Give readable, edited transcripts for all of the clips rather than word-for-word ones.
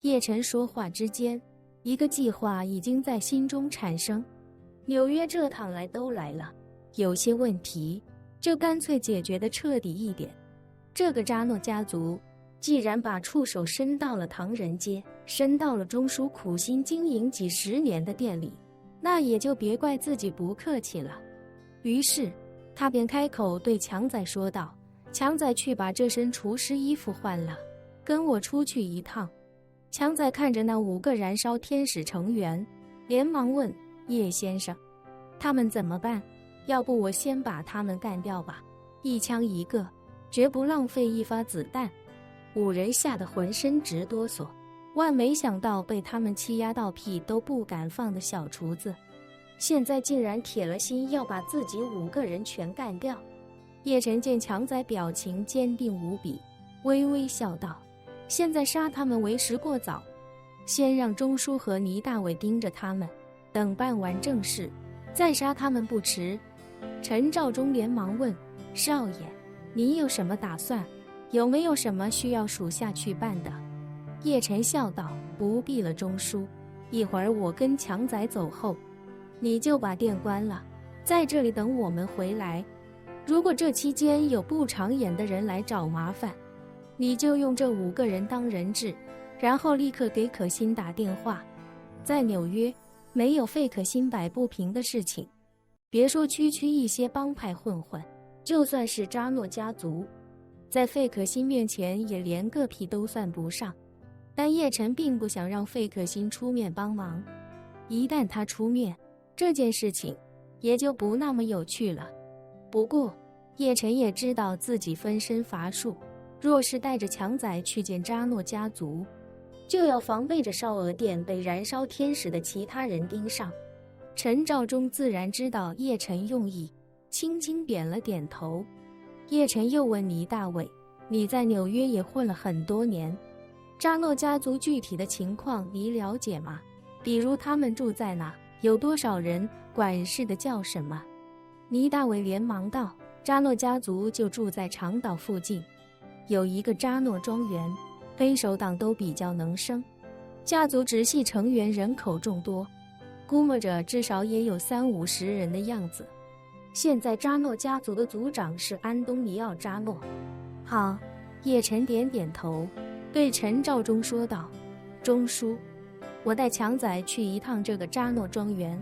叶晨说话之间，一个计划已经在心中产生。纽约这趟来都来了，有些问题就干脆解决的彻底一点。这个扎诺家族既然把触手伸到了唐人街，伸到了钟叔苦心经营几十年的店里，那也就别怪自己不客气了。于是他便开口对强仔说道：强仔，去把这身厨师衣服换了，跟我出去一趟。强仔看着那5个燃烧天使成员，连忙问：叶先生，他们怎么办？要不我先把他们干掉吧，一枪一个，绝不浪费一发子弹。5人吓得浑身直哆嗦，万没想到被他们欺压到屁都不敢放的小厨子，现在竟然铁了心要把自己5个人全干掉。叶晨见强仔表情坚定无比，微微笑道：现在杀他们为时过早，先让钟叔和倪大伟盯着他们，等办完正事再杀他们不迟。陈兆忠连忙问：少爷，你有什么打算？有没有什么需要属下去办的？叶晨笑道：不必了，钟叔，一会儿我跟强仔走后，你就把店关了，在这里等我们回来。如果这期间有不长眼的人来找麻烦，你就用这5个人当人质，然后立刻给可心打电话。在纽约，没有费可心摆不平的事情。别说区一些帮派混混，就算是扎诺家族，在费可心面前也连个屁都算不上。但叶晨并不想让费可心出面帮忙，一旦他出面，这件事情也就不那么有趣了。不过叶晨也知道自己分身乏术，若是带着强仔去见扎诺家族，就要防备着烧鹅店被燃烧天使的其他人盯上。陈兆忠自然知道叶晨用意，轻轻点了点头。叶晨又问倪大伟：你在纽约也混了很多年，扎诺家族具体的情况你了解吗？比如他们住在哪，有多少人，管事的叫什么？倪大伟连忙道：扎诺家族就住在长岛附近，有一个扎诺庄园，黑手党都比较能生，家族直系成员人口众多，估摸着至少也有30-50人的样子。现在扎诺家族的族长是安东尼奥·扎诺。好，叶晨点点头，对陈兆忠说道：钟叔，我带强仔去一趟这个扎诺庄园，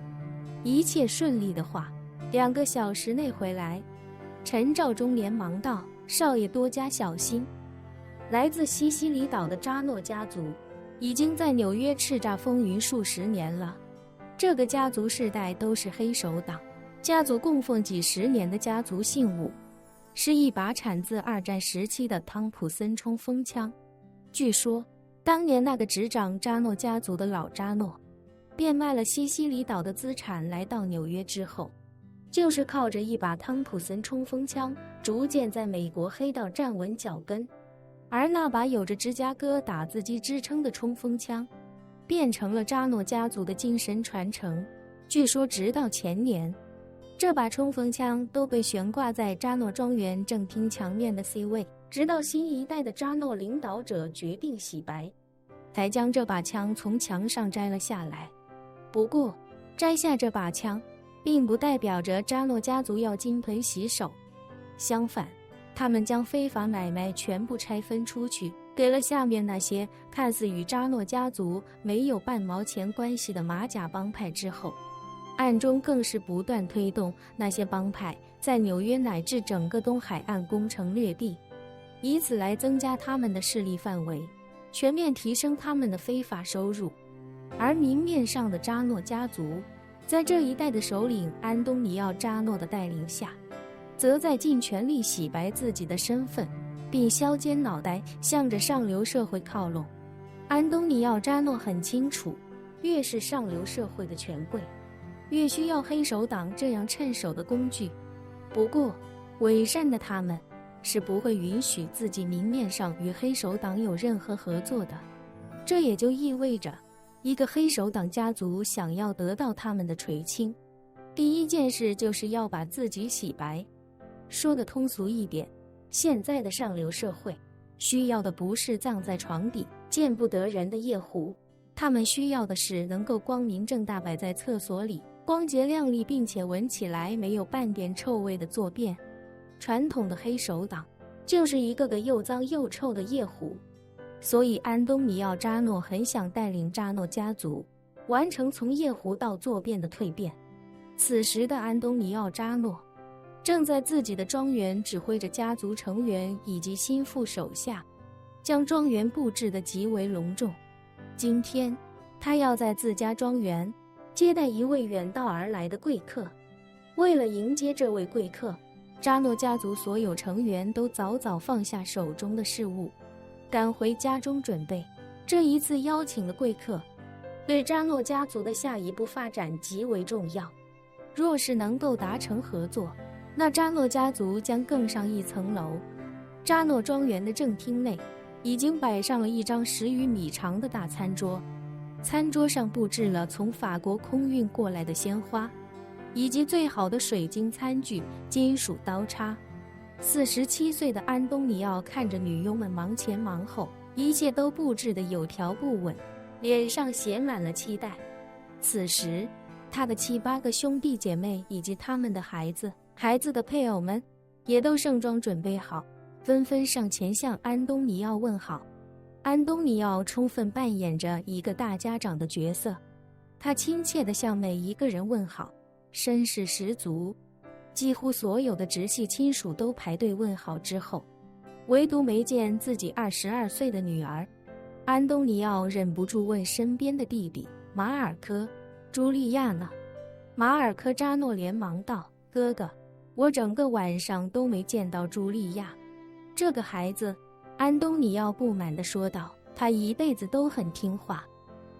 一切顺利的话，2个小时内回来。陈兆忠连忙道：少爷多加小心。来自西西里岛的扎诺家族已经在纽约叱咤风云数十年了，这个家族世代都是黑手党，家族供奉几十年的家族信物，是一把产自2战时期的汤普森冲锋枪。据说当年那个执掌扎诺家族的老扎诺变卖了西西里岛的资产，来到纽约之后，就是靠着一把汤普森冲锋枪逐渐在美国黑道站稳脚跟。而那把有着芝加哥打字机支撑的冲锋枪变成了扎诺家族的精神传承。据说直到前年，这把冲锋枪都被悬挂在扎诺庄园正厅墙面的 C 位，直到新一代的扎诺领导者决定洗白，才将这把枪从墙上摘了下来。不过摘下这把枪并不代表着扎诺家族要金盆洗手，相反，他们将非法买卖全部拆分出去，给了下面那些看似与扎诺家族没有半毛钱关系的马甲帮派之后，暗中更是不断推动那些帮派在纽约乃至整个东海岸攻城略地，以此来增加他们的势力范围，全面提升他们的非法收入。而明面上的扎诺家族，在这一代的首领安东尼奥·扎诺的带领下，则在尽全力洗白自己的身份，并削尖脑袋向着上流社会靠拢。安东尼奥·扎诺很清楚，越是上流社会的权贵，越需要黑手党这样趁手的工具。不过伪善的他们是不会允许自己明面上与黑手党有任何合作的。这也就意味着，一个黑手党家族想要得到他们的垂青，第一件事就是要把自己洗白。说得通俗一点，现在的上流社会需要的不是葬在床底，见不得人的夜壶。他们需要的是能够光明正大摆在厕所里，光洁亮丽，并且闻起来没有半点臭味的坐便。传统的黑手党就是一个个又脏又臭的夜壶。所以安东尼奥·扎诺很想带领扎诺家族完成从夜壶到坐便的蜕变。此时的安东尼奥·扎诺正在自己的庄园指挥着家族成员以及心腹手下，将庄园布置得极为隆重。今天他要在自家庄园接待一位远道而来的贵客。为了迎接这位贵客，扎诺家族所有成员都早早放下手中的事务，赶回家中准备。这一次邀请的贵客对扎诺家族的下一步发展极为重要。若是能够达成合作，那扎诺家族将更上一层楼。扎诺庄园的正厅内已经摆上了一张10余米长的大餐桌，餐桌上布置了从法国空运过来的鲜花，以及最好的水晶餐具、金属刀叉。47岁的安东尼奥看着女佣们忙前忙后，一切都布置得有条不紊，脸上写满了期待。此时他的7、8个兄弟姐妹以及他们的孩子的配偶们也都盛装准备好，纷纷上前向安东尼奥问好。安东尼奥充分扮演着一个大家长的角色，他亲切地向每一个人问好，绅士十足。几乎所有的直系亲属都排队问好之后，唯独没见自己22岁的女儿。安东尼奥忍不住问身边的弟弟马尔科：“茱莉亚呢？”马尔科扎诺连忙道：“哥哥，我整个晚上都没见到茱莉亚。”这个孩子，安东尼奥不满地说道，他一辈子都很听话，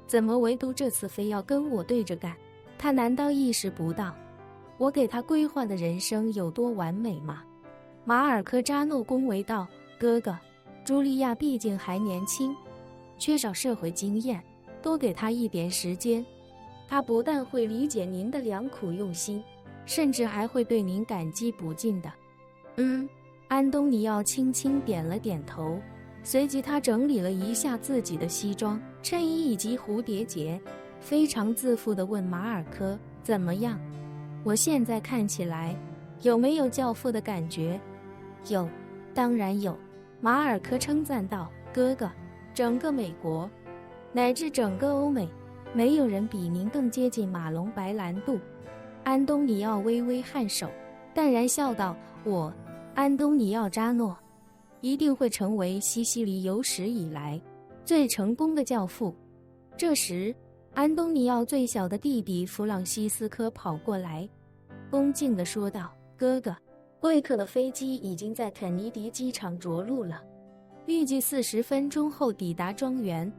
怎么唯独这次非要跟我对着干？他难道意识不到我给他规划的人生有多完美吗？马尔科扎诺恭维道：“哥哥，茱莉亚毕竟还年轻，缺少社会经验，多给她一点时间，她不但会理解您的良苦用心，甚至还会对您感激不尽的。”安东尼奥轻轻点了点头，随即他整理了一下自己的西装、衬衣以及蝴蝶结，非常自负地问马尔科：“怎么样？我现在看起来有没有教父的感觉？”“有，当然有。”马尔科称赞道：“哥哥，整个美国，乃至整个欧美，没有人比您更接近马龙白兰度。”安东尼奥微微颔首，淡然笑道：“我，安东尼奥·扎诺，一定会成为西西里有史以来最成功的教父。”这时，安东尼奥最小的弟弟弗朗西斯科跑过来，恭敬地说道：“哥哥，贵客的飞机已经在肯尼迪机场着陆了，预计40分钟后抵达庄园。”“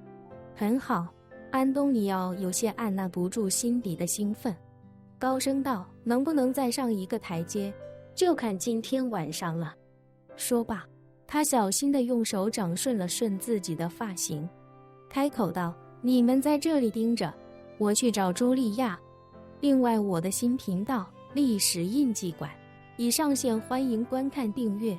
很好。”安东尼奥有些按捺不住心底的兴奋，高声道：“能不能再上一个台阶，就看今天晚上了。”说罢，他小心地用手掌顺了顺自己的发型，开口道：“你们在这里盯着，我去找茱莉亚。另外，我的新频道历史印记馆已上线，欢迎观看订阅。”